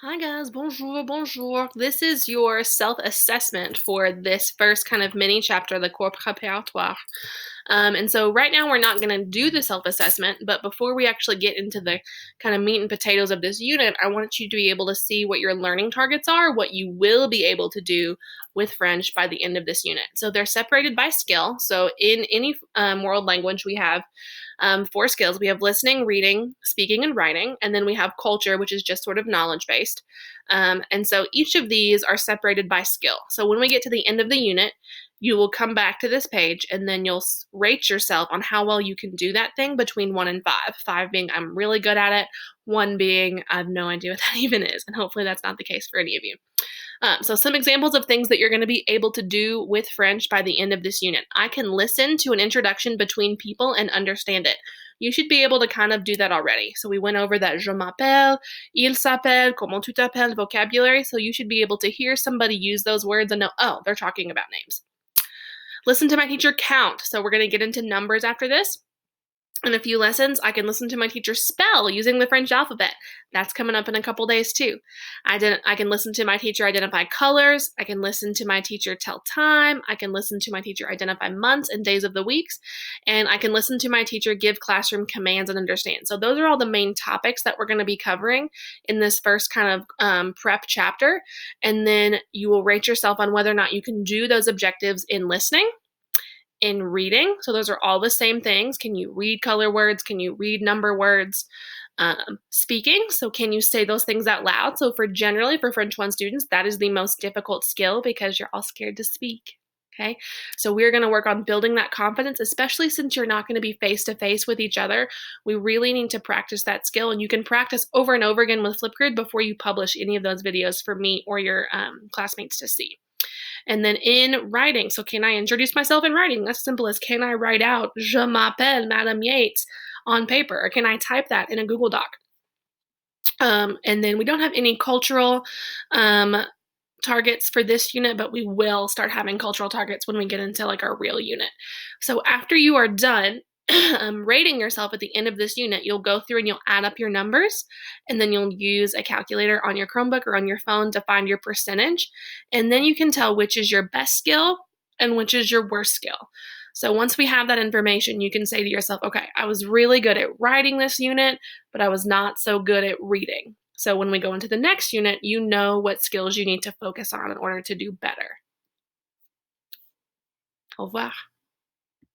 Hi guys, bonjour, bonjour. This is your self-assessment for this first kind of mini chapter, the cours préparatoire. And so right now we're not going to do the self-assessment, but before we actually get into the kind of meat and potatoes of this unit, I want you to be able to see what your learning targets are, what you will be able to do with French by the end of this unit. So they're separated by skill. So in any world language, we have four skills. We have listening, reading, speaking, and writing. And then we have culture, which is just sort of knowledge based. And so each of these are separated by skill. So when we get to the end of the unit, you will come back to this page and then you'll rate yourself on how well you can do that thing between 1 and 5. 5 being I'm really good at it, 1 being I have no idea what that even is. And hopefully that's not the case for any of you. So some examples of things that you're going to be able to do with French by the end of this unit. I can listen to an introduction between people and understand it. You should be able to kind of do that already. So we went over that je m'appelle, il s'appelle, comment tu t'appelles vocabulary. So you should be able to hear somebody use those words and know, oh, they're talking about names. Listen to my teacher count. So we're going to get into numbers after this. In a few lessons, I can listen to my teacher spell using the French alphabet. That's coming up in a couple days too. I can listen to my teacher identify colors. I can listen to my teacher tell time. I can listen to my teacher identify months and days of the weeks. And I can listen to my teacher give classroom commands and understand. So those are all the main topics that we're going to be covering in this first kind of prep chapter. And then you will rate yourself on whether or not you can do those objectives in listening, in reading. So those are all the same things. Can you read color words? Can you read number words? Speaking. So can you say those things out loud? So for French 1 students, that is the most difficult skill because you're all scared to speak. Okay. So we're going to work on building that confidence, especially since you're not going to be face to face with each other. We really need to practice that skill, and you can practice over and over again with Flipgrid before you publish any of those videos for me or your classmates to see. And then in writing, so can I introduce myself in writing? That's simple as can I write out je m'appelle Madame Yates on paper, or can I type that in a Google Doc? And then we don't have any cultural targets for this unit, but we will start having cultural targets when we get into like our real unit. So after you are done rating yourself at the end of this unit, you'll go through and you'll add up your numbers, and then you'll use a calculator on your Chromebook or on your phone to find your percentage. And then you can tell which is your best skill and which is your worst skill. So once we have that information, you can say to yourself, okay, I was really good at writing this unit, but I was not so good at reading. So when we go into the next unit, you know what skills you need to focus on in order to do better. Au revoir.